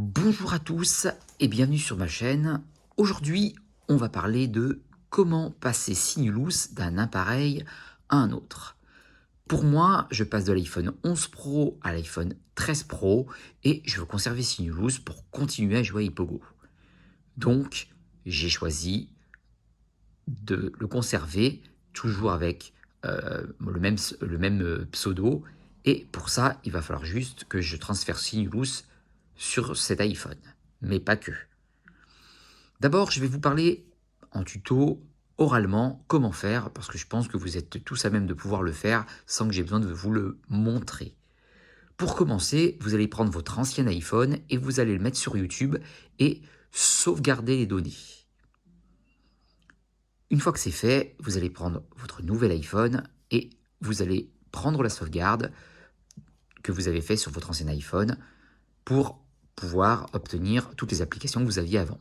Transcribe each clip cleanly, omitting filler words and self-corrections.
Bonjour à tous et bienvenue sur ma chaîne. Aujourd'hui, on va parler de comment passer Sinulus d'un appareil à un autre. Pour moi, je passe de l'iPhone 11 Pro à l'iPhone 13 Pro et je veux conserver Sinulus pour continuer à jouer à Ipogo. Donc, j'ai choisi de le conserver toujours avec le même pseudo. Et pour ça, il va falloir juste que je transfère Sinulus sur cet iPhone, mais pas que. D'abord, je vais vous parler en tuto, oralement, comment faire, parce que je pense que vous êtes tous à même de pouvoir le faire sans que j'ai besoin de vous le montrer. Pour commencer, vous allez prendre votre ancien iPhone et vous allez le mettre sur YouTube et sauvegarder les données. Une fois que c'est fait, vous allez prendre votre nouvel iPhone et vous allez prendre la sauvegarde que vous avez fait sur votre ancien iPhone pour pouvoir obtenir toutes les applications que vous aviez avant.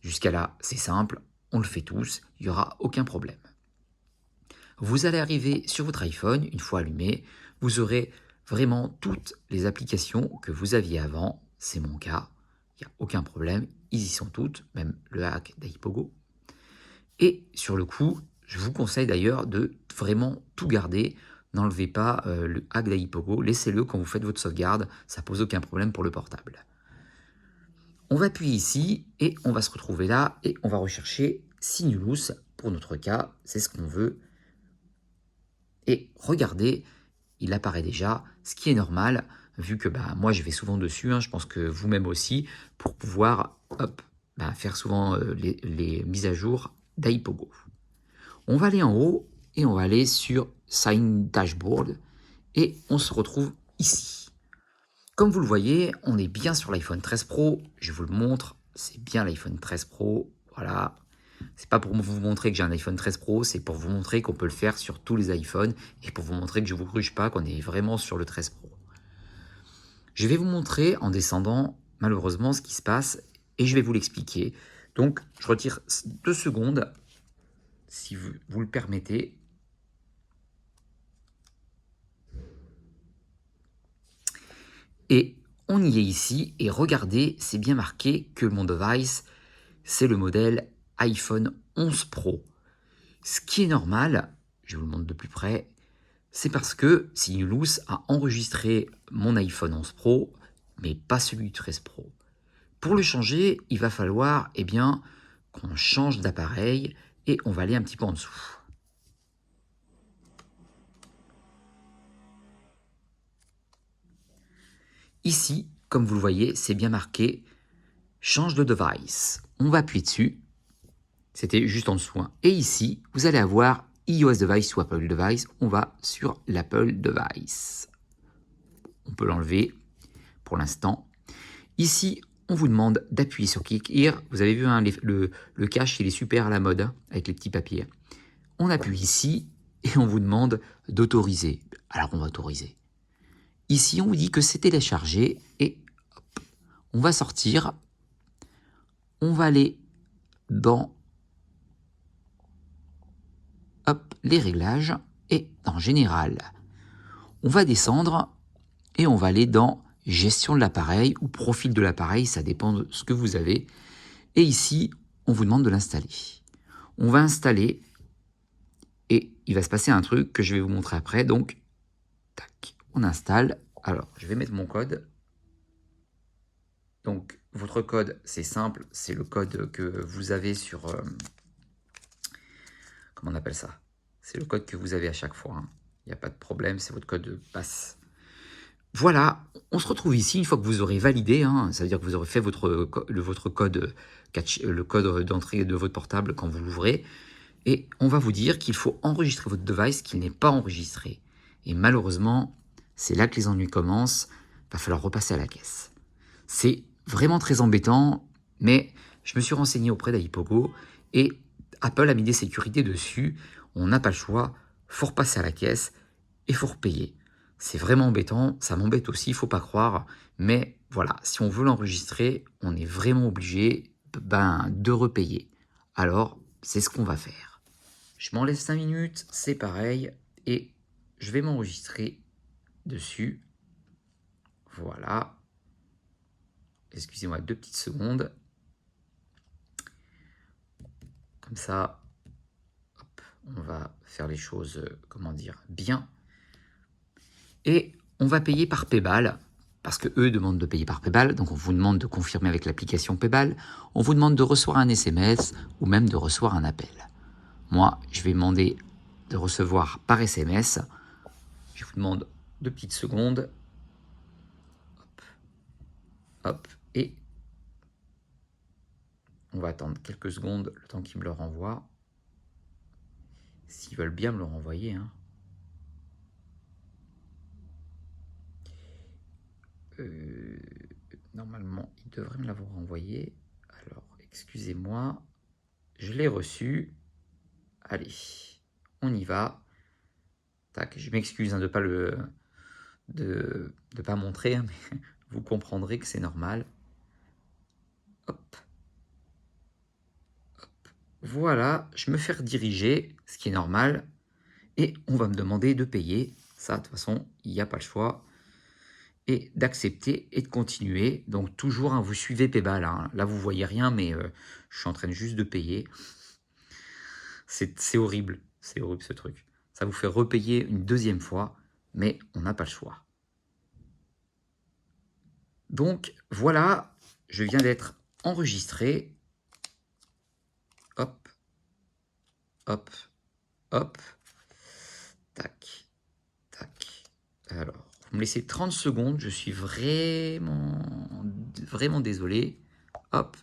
Jusqu'à là, c'est simple, on le fait tous, il n'y aura aucun problème. Vous allez arriver sur votre iPhone, une fois allumé, vous aurez vraiment toutes les applications que vous aviez avant, c'est mon cas, il n'y a aucun problème, ils y sont toutes, même le hack d'Ipogo. Et sur le coup, je vous conseille d'ailleurs de vraiment tout garder, n'enlevez pas le hack d'Ipogo, laissez-le quand vous faites votre sauvegarde, ça pose aucun problème pour le portable. On va appuyer ici et on va se retrouver là et on va rechercher Sinulus. Pour notre cas, c'est ce qu'on veut. Et regardez, il apparaît déjà, ce qui est normal, vu que moi je vais souvent dessus, je pense que vous-même aussi, pour pouvoir faire souvent les mises à jour d'Ipogo. On va aller en haut et on va aller sur Sign Dashboard et on se retrouve ici. Comme vous le voyez, on est bien sur l'iPhone 13 Pro. Je vous le montre, c'est bien l'iPhone 13 Pro. Voilà. C'est pas pour vous montrer que j'ai un iPhone 13 Pro, c'est pour vous montrer qu'on peut le faire sur tous les iPhones et pour vous montrer que je ne vous gruge pas, qu'on est vraiment sur le 13 Pro. Je vais vous montrer en descendant malheureusement ce qui se passe et je vais vous l'expliquer. Donc je retire 2 secondes si vous le permettez. Et on y est ici et regardez, c'est bien marqué que mon device, c'est le modèle iPhone 11 Pro. Ce qui est normal, je vous le montre de plus près, c'est parce que Sinulus a enregistré mon iPhone 11 Pro, mais pas celui du 13 Pro. Pour le changer, il va falloir qu'on change d'appareil et on va aller un petit peu en dessous. Ici, comme vous le voyez, c'est bien marqué « Change de device ». On va appuyer dessus. C'était juste en dessous. Et ici, vous allez avoir iOS device ou Apple device. On va sur l'Apple device. On peut l'enlever pour l'instant. Ici, on vous demande d'appuyer sur Click Here. Vous avez vu, le cache, il est super à la mode, avec les petits papiers. On appuie ici et on vous demande d'autoriser. Alors, on va autoriser. Ici, on vous dit que c'est téléchargé et hop, on va sortir. On va aller dans les réglages et en général, on va descendre et on va aller dans gestion de l'appareil ou profil de l'appareil, ça dépend de ce que vous avez. Et ici, on vous demande de l'installer. On va installer et il va se passer un truc que je vais vous montrer après. Donc, tac, on installe. Alors, je vais mettre mon code. Donc, votre code, c'est simple, c'est le code que vous avez sur... comment on appelle ça? C'est le code que vous avez à chaque fois. Il n'y a pas de problème, c'est votre code de passe. Voilà, on se retrouve ici une fois que vous aurez validé, ça veut dire que vous aurez fait votre code, le code d'entrée de votre portable quand vous l'ouvrez, et on va vous dire qu'il faut enregistrer votre device qui n'est pas enregistré. Et malheureusement, c'est là que les ennuis commencent, il va falloir repasser à la caisse. C'est vraiment très embêtant, mais je me suis renseigné auprès d'Ipogo, et Apple a mis des sécurités dessus, on n'a pas le choix, faut repasser à la caisse, et faut repayer. C'est vraiment embêtant, ça m'embête aussi, il ne faut pas croire, mais voilà, si on veut l'enregistrer, on est vraiment obligé de repayer. Alors, c'est ce qu'on va faire. Je m'en laisse 5 minutes, c'est pareil, et je vais m'enregistrer dessus. Voilà. excusez-moi 2 petites secondes. Comme ça, hop, on va faire les choses, comment dire, bien. Et on va payer par Paypal, parce que eux demandent de payer par Paypal, donc on vous demande de confirmer avec l'application Paypal, on vous demande de recevoir un SMS ou même de recevoir un appel. Moi, je vais demander de recevoir par SMS. Je vous demande 2 petites secondes. Hop, hop, et on va attendre quelques secondes, le temps qu'ils me le renvoient. S'ils veulent bien me le renvoyer, hein. Normalement, ils devraient me l'avoir renvoyé. Alors, excusez-moi, je l'ai reçu. Allez, on y va. Tac, je m'excuse hein, de pas montrer, hein, mais vous comprendrez que c'est normal. Hop. Hop. Voilà, je me fais rediriger, ce qui est normal. Et on va me demander de payer. Ça, de toute façon, il n'y a pas le choix. Et d'accepter et de continuer. Donc toujours, hein, vous suivez Paypal. Hein. Là, vous voyez rien, mais je suis en train juste de payer. C'est horrible. C'est horrible ce truc. Ça vous fait repayer une deuxième fois, mais on n'a pas le choix. Donc voilà, je viens d'être enregistré. Hop, hop, hop. Tac, tac. Alors, vous me laissez 30 secondes. Je suis vraiment désolé. Hop.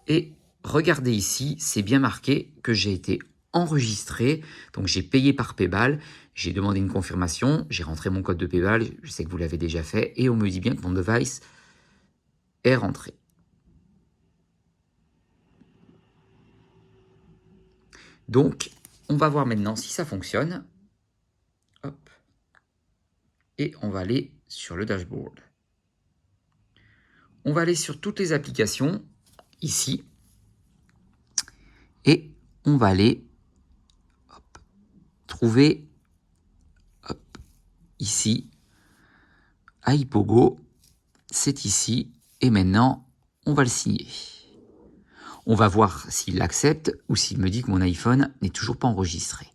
Et regardez ici, c'est bien marqué que j'ai été enregistré. Donc j'ai payé par Paypal. J'ai demandé une confirmation. J'ai rentré mon code de Paypal. Je sais que vous l'avez déjà fait. Et on me dit bien que mon device est rentré. Donc, on va voir maintenant si ça fonctionne. Hop. Et on va aller sur le dashboard. On va aller sur toutes les applications, ici. Et on va aller hop, trouver hop, ici. iPogo, c'est ici. Et maintenant, on va le signer. On va voir s'il l'accepte ou s'il me dit que mon iPhone n'est toujours pas enregistré.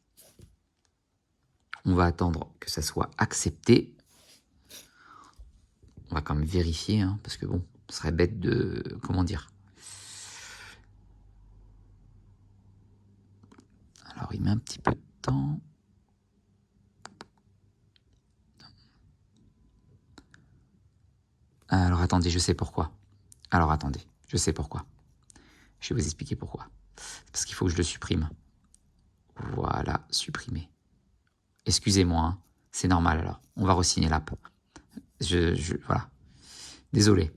On va attendre que ça soit accepté. On va quand même vérifier, hein, parce que bon, ce serait bête de... Comment dire? Alors, il met un petit peu de temps. Alors, attendez, je sais pourquoi. Alors, attendez, je sais pourquoi. Je vais vous expliquer pourquoi. Parce qu'il faut que je le supprime. Voilà, supprimer. Excusez-moi, hein, c'est normal alors. On va re-signer l'app. Voilà. Désolé.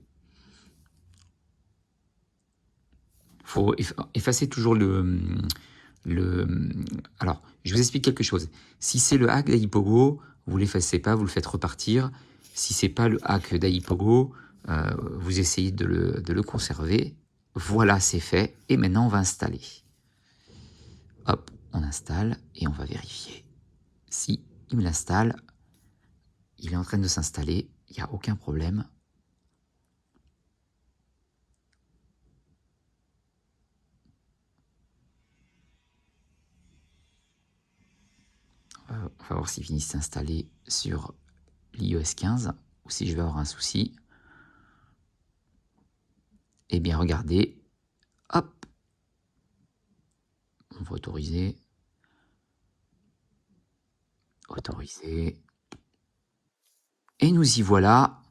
Faut effacer toujours Alors, je vous explique quelque chose. Si c'est le hack d'Aipogo, vous ne l'effacez pas, vous le faites repartir. Si c'est pas le hack d'Aipogo, vous essayez de le conserver. Voilà, c'est fait. Et maintenant, on va installer. Hop, on installe et on va vérifier. Si il me l'installe, il est en train de s'installer, il n'y a aucun problème. On va voir s'il finit de s'installer sur l'iOS 15 ou si je vais avoir un souci. Eh bien, regardez, hop, on va autoriser, et nous y voilà,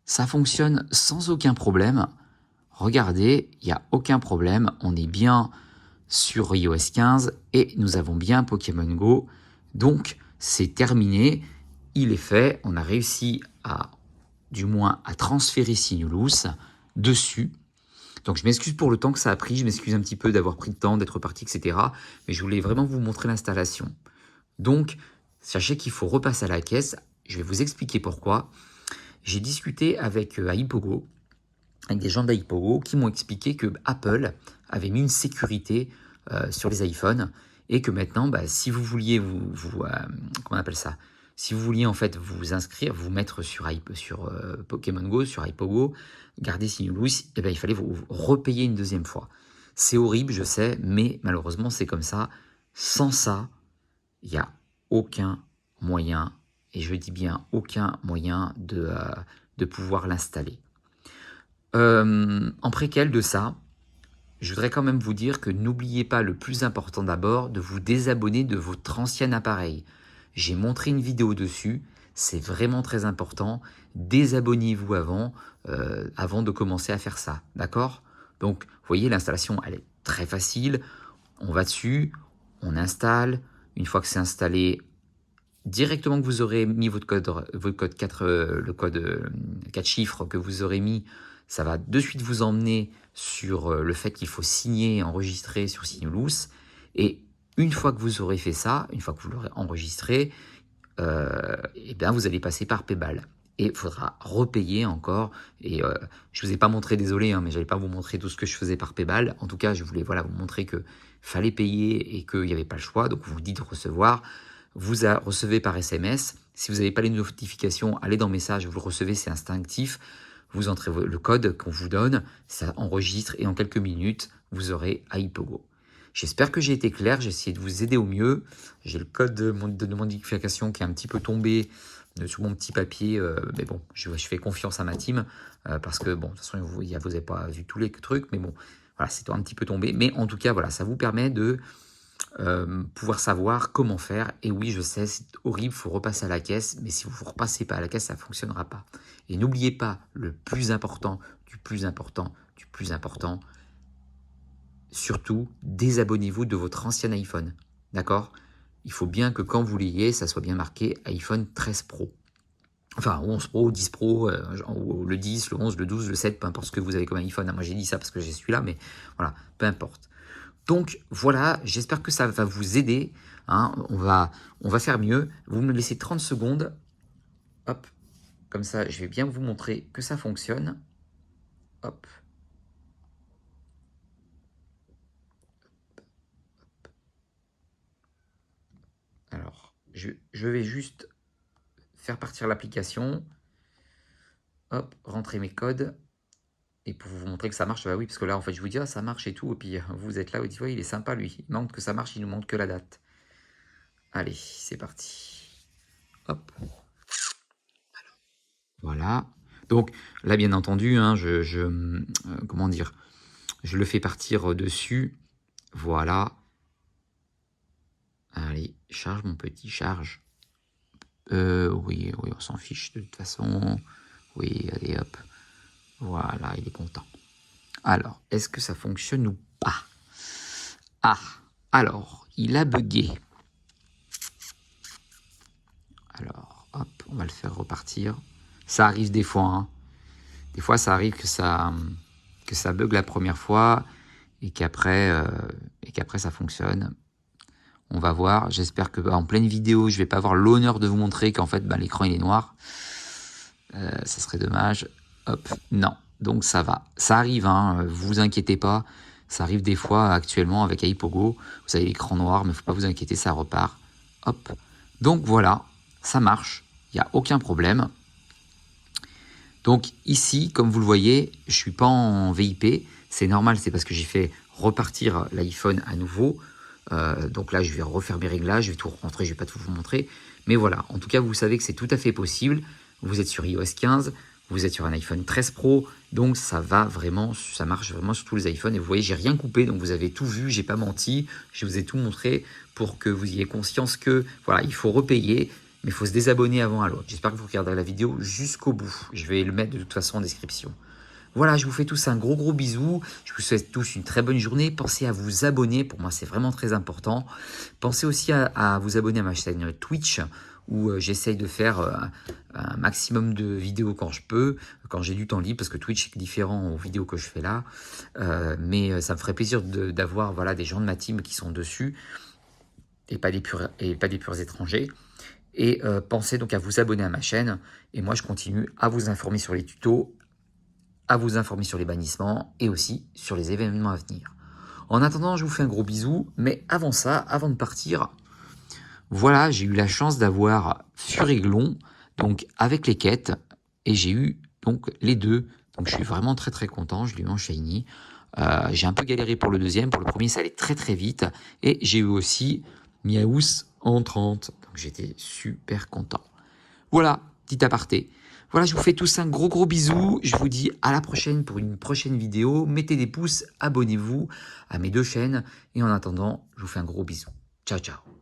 ça fonctionne sans aucun problème. Regardez, il n'y a aucun problème, on est bien sur iOS 15 et nous avons bien Pokémon Go. Donc, c'est terminé, il est fait, on a réussi du moins à transférer Sinulus dessus. Donc je m'excuse pour le temps que ça a pris, je m'excuse un petit peu d'avoir pris le temps, d'être parti, etc. Mais je voulais vraiment vous montrer l'installation. Donc, sachez qu'il faut repasser à la caisse. Je vais vous expliquer pourquoi. J'ai discuté avec iPogo, avec des gens d'iPogo, qui m'ont expliqué que Apple avait mis une sécurité sur les iPhones et que maintenant, si vous vouliez comment on appelle ça, Si vous vouliez en fait vous inscrire, vous mettre sur Pokémon Go, sur Hypogo, garder Sinulus, eh ben, il fallait vous repayer une deuxième fois. C'est horrible, je sais, mais malheureusement, c'est comme ça. Sans ça, il n'y a aucun moyen, et je dis bien aucun moyen de pouvoir l'installer. En préquel de ça, je voudrais quand même vous dire que n'oubliez pas le plus important d'abord, de vous désabonner de votre ancien appareil. J'ai montré une vidéo dessus, c'est vraiment très important. Désabonnez-vous avant de commencer à faire ça, d'accord? Donc, vous voyez, l'installation, elle est très facile. On va dessus, on installe. Une fois que c'est installé, directement que vous aurez mis votre code 4, le code 4 chiffres que vous aurez mis, ça va de suite vous emmener sur le fait qu'il faut signer et enregistrer sur Sinulus. Et une fois que vous aurez fait ça, une fois que vous l'aurez enregistré, et bien vous allez passer par Paypal. Et il faudra repayer encore. Et je ne vous ai pas montré, désolé, hein, mais je n'allais pas vous montrer tout ce que je faisais par Paypal. En tout cas, je voulais vous montrer qu'il fallait payer et qu'il n'y avait pas le choix. Donc vous dites recevoir. Vous recevez par SMS. Si vous n'avez pas les notifications, allez dans Messages, vous le recevez, c'est instinctif. Vous entrez le code qu'on vous donne, ça enregistre et en quelques minutes, vous aurez Hypogo. J'espère que j'ai été clair, j'ai essayé de vous aider au mieux. J'ai le code de modification qui est un petit peu tombé sur mon petit papier, mais bon, je fais confiance à ma team parce que, bon, de toute façon, vous n'avez pas vu tous les trucs, mais bon, voilà, c'est un petit peu tombé. Mais en tout cas, voilà, ça vous permet de pouvoir savoir comment faire. Et oui, je sais, c'est horrible, il faut repasser à la caisse, mais si vous ne repassez pas à la caisse, ça ne fonctionnera pas. Et n'oubliez pas, le plus important, du plus important, du plus important, surtout, désabonnez-vous de votre ancien iPhone. D'accord? Il faut bien que quand vous l'ayez, ça soit bien marqué iPhone 13 Pro. Enfin, 11 Pro, 10 Pro, ou le 10, le 11, le 12, le 7, peu importe ce que vous avez comme iPhone. Moi, j'ai dit ça parce que j'ai celui-là, mais voilà, peu importe. Donc voilà, j'espère que ça va vous aider. Hein. On va faire mieux. Vous me laissez 30 secondes. Hop, comme ça, je vais bien vous montrer que ça fonctionne. Hop. Alors, je vais juste faire partir l'application. Hop, rentrer mes codes. Et pour vous montrer que ça marche, bah oui, parce que là, en fait, je vous dis, ah, ça marche et tout. Et puis, vous êtes là, vous dites, ouais, il est sympa, lui. Il manque que ça marche, il nous manque que la date. Allez, c'est parti. Hop. Voilà. Donc, là, bien entendu, hein, comment dire, je le fais partir dessus. Voilà. Allez, charge, mon petit, charge. Oui, on s'en fiche de toute façon. Oui, allez, hop. Voilà, il est content. Alors, est-ce que ça fonctionne ou pas? Ah, alors, il a bugué. Alors, hop, on va le faire repartir. Ça arrive des fois. Hein. Des fois, ça arrive que ça bug la première fois et qu'après, ça fonctionne. On va voir. J'espère que en pleine vidéo, je vais pas avoir l'honneur de vous montrer qu'en fait, l'écran il est noir. Ça serait dommage. Hop, non. Donc ça va. Ça arrive, hein, vous inquiétez pas. Ça arrive des fois actuellement avec Hypogo. Vous avez l'écran noir, mais faut pas vous inquiéter, ça repart. Hop. Donc voilà, ça marche. Il n'y a aucun problème. Donc ici, comme vous le voyez, je suis pas en VIP. C'est normal, c'est parce que j'ai fait repartir l'iPhone à nouveau. Donc là, je vais refaire mes réglages, je vais tout rentrer, je vais pas tout vous montrer. Mais voilà, en tout cas, vous savez que c'est tout à fait possible. Vous êtes sur iOS 15, vous êtes sur un iPhone 13 Pro, donc ça marche vraiment sur tous les iPhones. Et vous voyez, j'ai rien coupé, donc vous avez tout vu, j'ai pas menti, je vous ai tout montré pour que vous ayez conscience que voilà, il faut repayer, mais il faut se désabonner avant à l'autre. J'espère que vous regarderez la vidéo jusqu'au bout. Je vais le mettre de toute façon en description. Voilà, je vous fais tous un gros bisou. Je vous souhaite tous une très bonne journée. Pensez à vous abonner. Pour moi, c'est vraiment très important. Pensez aussi à vous abonner à ma chaîne Twitch où j'essaye de faire un maximum de vidéos quand je peux, quand j'ai du temps libre, parce que Twitch est différent aux vidéos que je fais là. Mais ça me ferait plaisir d'avoir des gens de ma team qui sont dessus et pas des purs étrangers. Et pensez donc à vous abonner à ma chaîne. Et moi, je continue à vous informer sur les tutos, à vous informer sur les bannissements et aussi sur les événements à venir. En attendant, je vous fais un gros bisou, mais avant ça, avant de partir, voilà, j'ai eu la chance d'avoir Furaiglon, donc avec les quêtes, et j'ai eu donc les deux. Donc je suis vraiment très très content, je l'ai eu en shiny. J'ai un peu galéré pour le deuxième, pour le premier ça allait très très vite. Et j'ai eu aussi Miaous en 30, donc j'étais super content. Voilà, petit aparté. Voilà, je vous fais tous un gros bisou. Je vous dis à la prochaine pour une prochaine vidéo. Mettez des pouces, abonnez-vous à mes deux chaînes. Et en attendant, je vous fais un gros bisou. Ciao, ciao.